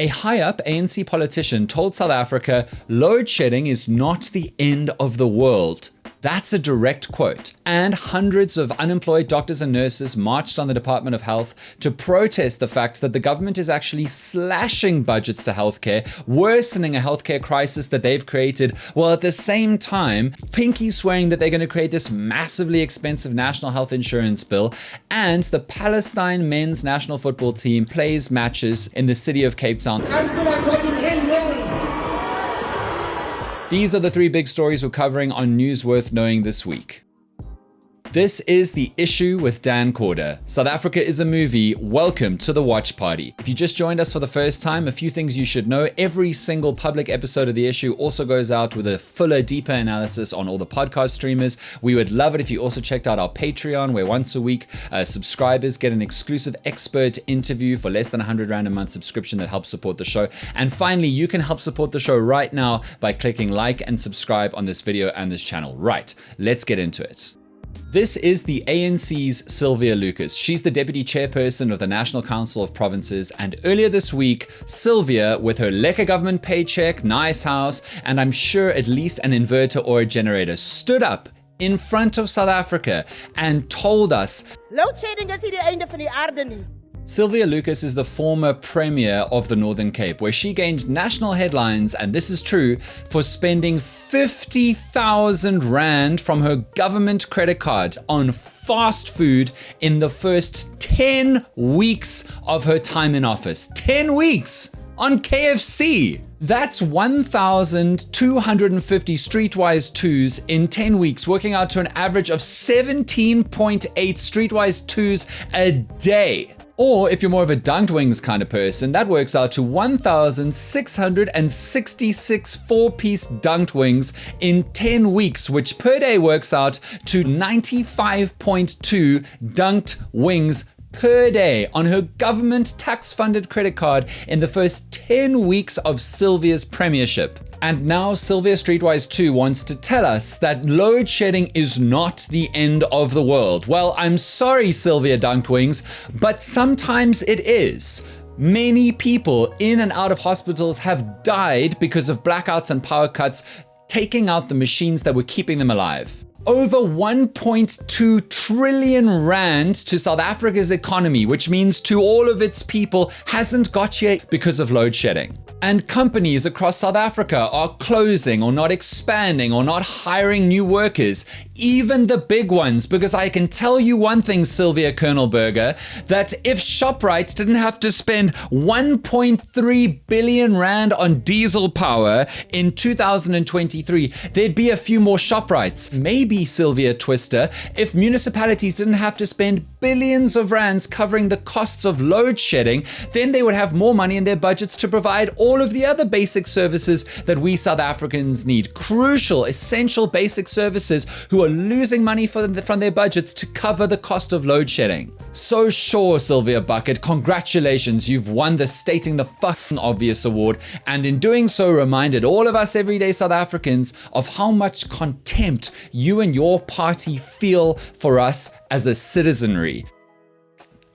A high-up ANC politician told South Africa, "Load shedding is not the end of the world." That's a direct quote. And hundreds of unemployed doctors and nurses marched on the Department of Health to protest the fact that the government is actually slashing budgets to healthcare, worsening a healthcare crisis that they've created, while at the same time, pinky swearing that they're going to create this massively expensive national health insurance bill. And the Palestine men's national football team plays matches in the city of Cape Town. These are the three big stories we're covering on News Worth Knowing this week. This is The Issue with Dan Corder. South Africa is a movie. Welcome to the watch party. If you just joined us for the first time, a few things you should know. Every single public episode of The Issue also goes out with a fuller, deeper analysis on all the podcast streamers. We would love it if you also checked out our Patreon, where once a week, subscribers get an exclusive expert interview for less than 100 Rand a month subscription that helps support the show. And finally, you can help support the show right now by clicking like and subscribe on this video and this channel. Right, let's get into it. This is the ANC's Sylvia Lucas. She's the deputy chairperson of the National Council of Provinces. And earlier this week, Sylvia, with her lekker government paycheck, nice house, and I'm sure at least an inverter or a generator, stood up in front of South Africa and told us, "Loadshedding is nie die einde van die aarde nie." Sylvia Lucas is the former premier of the Northern Cape, where she gained national headlines, and this is true, for spending 50,000 Rand from her government credit card on fast food in the first 10 weeks of her time in office. 10 weeks on KFC. That's 1,250 Streetwise 2s in 10 weeks, working out to an average of 17.8 Streetwise 2s a day. Or if you're more of a dunked wings kind of person, that works out to 1,666 four-piece dunked wings in 10 weeks, which per day works out to 95.2 dunked wings per day on her government tax-funded credit card in the first 10 weeks of Sylvia's premiership. And now Sylvia Streetwise 2 wants to tell us that load shedding is not the end of the world. Well, I'm sorry, Sylvia Dunked Wings, but sometimes it is. Many people in and out of hospitals have died because of blackouts and power cuts, taking out the machines that were keeping them alive. Over 1.2 trillion Rand to South Africa's economy, which means to all of its people, hasn't got here because of load shedding. And companies across South Africa are closing or not expanding or not hiring new workers, even the big ones, because I can tell you one thing, Sylvia Kernelberger, that if ShopRite didn't have to spend 1.3 billion Rand on diesel power in 2023, there'd be a few more ShopRites. Maybe, Sylvia Twister, if municipalities didn't have to spend billions of rands covering the costs of load shedding, then they would have more money in their budgets to provide all of the other basic services that we South Africans need. Crucial, essential basic services who are losing money from their budgets to cover the cost of load shedding. So sure, Sylvia Bucket, congratulations, you've won the Stating the Fucking Obvious award, and in doing so reminded all of us everyday South Africans of how much contempt you and your party feel for us as a citizenry.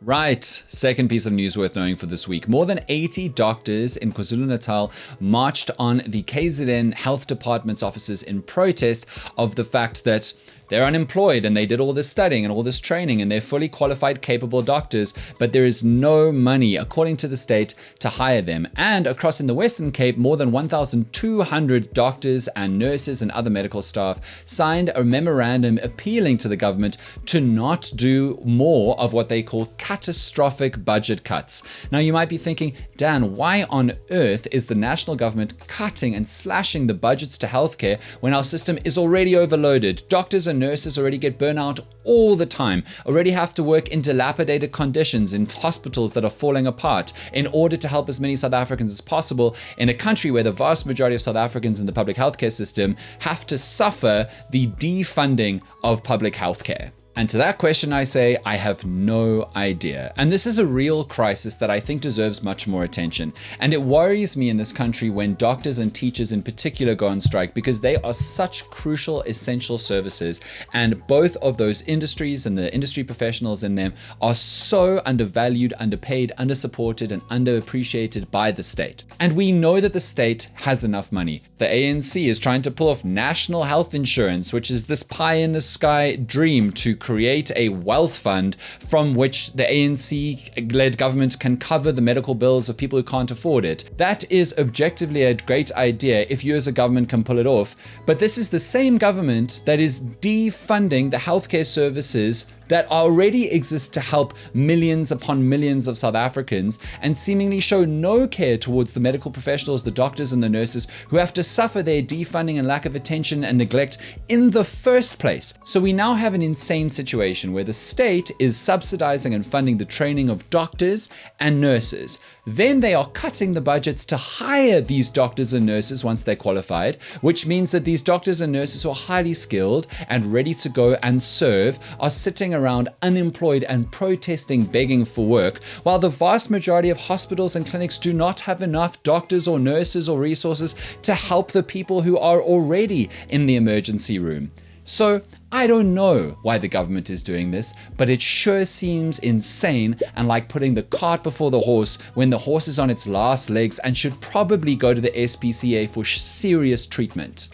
Right, second piece of news worth knowing for this week. More than 80 doctors in KwaZulu-Natal marched on the KZN Health Department's offices in protest of the fact that they're unemployed and they did all this studying and all this training and they're fully qualified, capable doctors, but there is no money, according to the state, to hire them. And across in the Western Cape, more than 1,200 doctors and nurses and other medical staff signed a memorandum appealing to the government to not do more of what they call catastrophic budget cuts. Now, you might be thinking, Dan, why on earth is the national government cutting and slashing the budgets to healthcare when our system is already overloaded? Doctors and nurses already get burnout all the time, already have to work in dilapidated conditions in hospitals that are falling apart in order to help as many South Africans as possible in a country where the vast majority of South Africans in the public healthcare system have to suffer the defunding of public healthcare. And to that question, I say, I have no idea. And this is a real crisis that I think deserves much more attention. And it worries me in this country when doctors and teachers in particular go on strike, because they are such crucial, essential services. And both of those industries and the industry professionals in them are so undervalued, underpaid, undersupported, and underappreciated by the state. And we know that the state has enough money. The ANC is trying to pull off national health insurance, which is this pie in the sky dream to create a wealth fund from which the ANC-led government can cover the medical bills of people who can't afford it. That is objectively a great idea if you as a government can pull it off. But this is the same government that is defunding the healthcare services that already exist to help millions upon millions of South Africans, and seemingly show no care towards the medical professionals, the doctors and the nurses who have to suffer their defunding and lack of attention and neglect in the first place. So we now have an insane situation where the state is subsidizing and funding the training of doctors and nurses. Then they are cutting the budgets to hire these doctors and nurses once they're qualified, which means that these doctors and nurses who are highly skilled and ready to go and serve are sitting around unemployed and protesting, begging for work, while the vast majority of hospitals and clinics do not have enough doctors or nurses or resources to help the people who are already in the emergency room. So I don't know why the government is doing this, but it sure seems insane and like putting the cart before the horse when the horse is on its last legs and should probably go to the SPCA for serious treatment.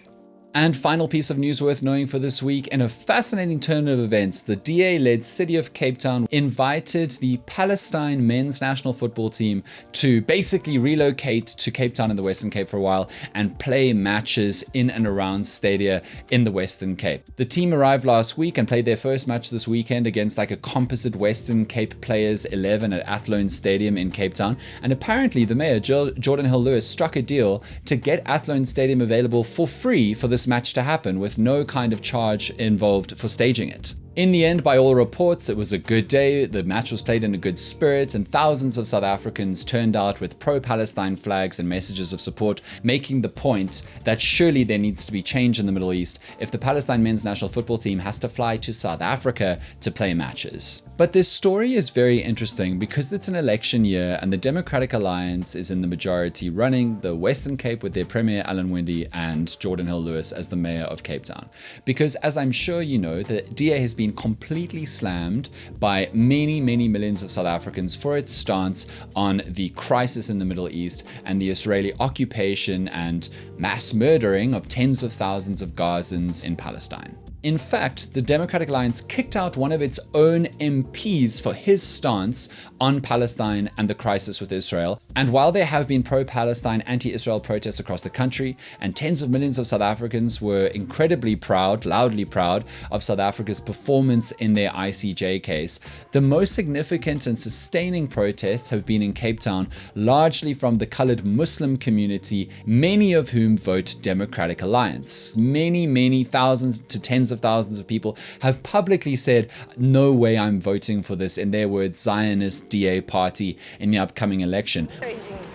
And final piece of news worth knowing for this week, in a fascinating turn of events, the DA-led city of Cape Town invited the Palestine men's national football team to basically relocate to Cape Town in the Western Cape for a while and play matches in and around stadia in the Western Cape. The team arrived last week and played their first match this weekend against like a composite Western Cape players 11 at Athlone Stadium in Cape Town. And apparently the mayor, Jordan Hill Lewis, struck a deal to get Athlone Stadium available for free for this match to happen, with no kind of charge involved for staging it. In the end, by all reports, it was a good day. The match was played in a good spirit, and thousands of South Africans turned out with pro-Palestine flags and messages of support, making the point that surely there needs to be change in the Middle East if the Palestine men's national football team has to fly to South Africa to play matches. But this story is very interesting because it's an election year and the Democratic Alliance is in the majority, running the Western Cape with their Premier Alan Winde and Jordan Hill Lewis as the Mayor of Cape Town. Because as I'm sure you know, the DA has been completely slammed by many millions of South Africans for its stance on the crisis in the Middle East and the Israeli occupation and mass murdering of tens of thousands of Gazans in Palestine. In fact, the Democratic Alliance kicked out one of its own MPs for his stance on Palestine and the crisis with Israel. And while there have been pro-Palestine, anti-Israel protests across the country, and tens of millions of South Africans were incredibly proud, loudly proud, of South Africa's performance in their ICJ case, the most significant and sustaining protests have been in Cape Town, largely from the colored Muslim community, many of whom vote Democratic Alliance. Many thousands to tens of thousands of people have publicly said, no way I'm voting for this, in their words, Zionist DA party in the upcoming election.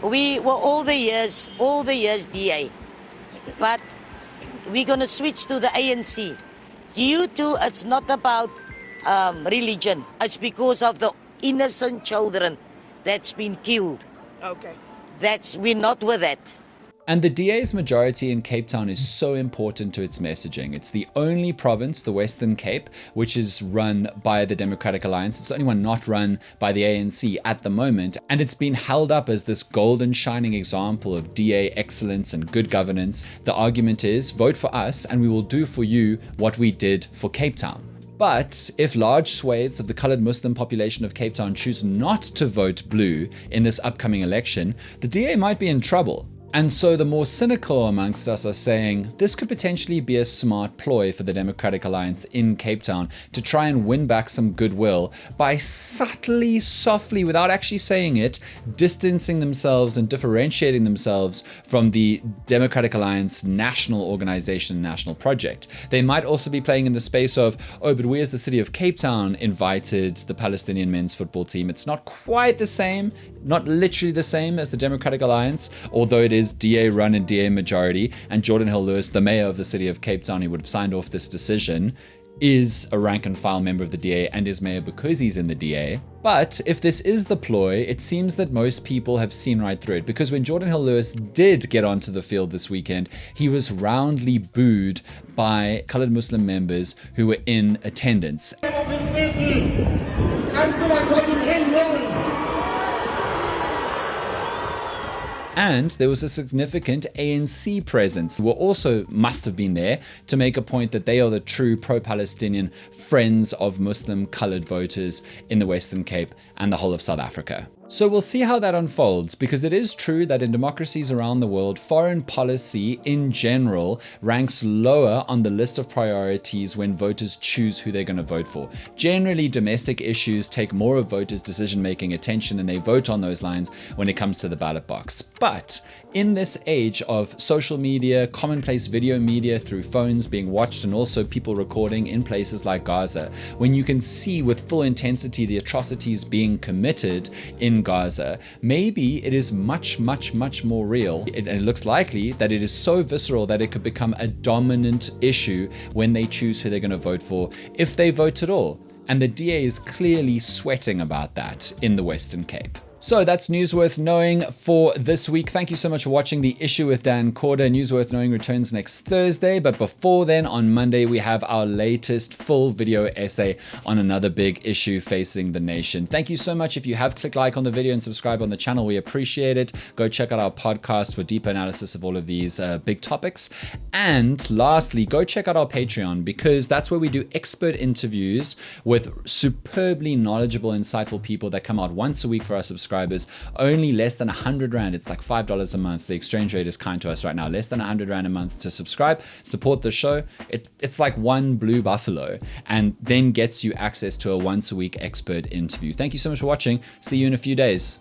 We were all the years DA, but we're going to switch to the ANC. Due to, it's not about religion, it's because of the innocent children that's been killed. Okay. We're not with that. And the DA's majority in Cape Town is so important to its messaging. It's the only province, the Western Cape, which is run by the Democratic Alliance. It's the only one not run by the ANC at the moment. And it's been held up as this golden shining example of DA excellence and good governance. The argument is, vote for us and we will do for you what we did for Cape Town. But if large swathes of the colored Muslim population of Cape Town choose not to vote blue in this upcoming election, the DA might be in trouble. And so the more cynical amongst us are saying this could potentially be a smart ploy for the Democratic Alliance in Cape Town to try and win back some goodwill by subtly, softly, without actually saying it, distancing themselves and differentiating themselves from the Democratic Alliance national organization, national project. They might also be playing in the space of, oh, but we as the city of Cape Town invited the Palestinian men's football team. It's not quite the same, not literally the same as the Democratic Alliance, although it is DA run and DA majority, and Jordan Hill Lewis, the mayor of the city of Cape Town, he would have signed off this decision. is a rank and file member of the DA and is mayor because he's in the DA. But if this is the ploy, it seems that most people have seen right through it, because when Jordan Hill Lewis did get onto the field this weekend, he was roundly booed by colored Muslim members who were in attendance. And there was a significant ANC presence who also must have been there to make a point that they are the true pro-Palestinian friends of Muslim colored voters in the Western Cape and the whole of South Africa. So we'll see how that unfolds, because it is true that in democracies around the world, foreign policy in general ranks lower on the list of priorities when voters choose who they're going to vote for. Generally, domestic issues take more of voters' decision-making attention, and they vote on those lines when it comes to the ballot box. But in this age of social media, commonplace video media through phones being watched, and also people recording in places like Gaza, when you can see with full intensity the atrocities being committed in Gaza, maybe it is much more real. It looks likely that it is so visceral that it could become a dominant issue when they choose who they're going to vote for, if they vote at all. And the DA is clearly sweating about that in the Western Cape. So that's News Worth Knowing for this week. Thank you so much for watching The Issue with Dan Corder. News Worth Knowing returns next Thursday, but before then, on Monday, we have our latest full video essay on another big issue facing the nation. Thank you so much. If you have, click like on the video and subscribe on the channel. We appreciate it. Go check out our podcast for deeper analysis of all of these big topics. And lastly, go check out our Patreon, because that's where we do expert interviews with superbly knowledgeable, insightful people that come out once a week for our subscribers. Only less than 100 Rand. It's like $5 a month. The exchange rate is kind to us right now. Less than 100 Rand a month to subscribe, support the show. It's like one blue buffalo, and then gets you access to a once a week expert interview. Thank you so much for watching. See you in a few days.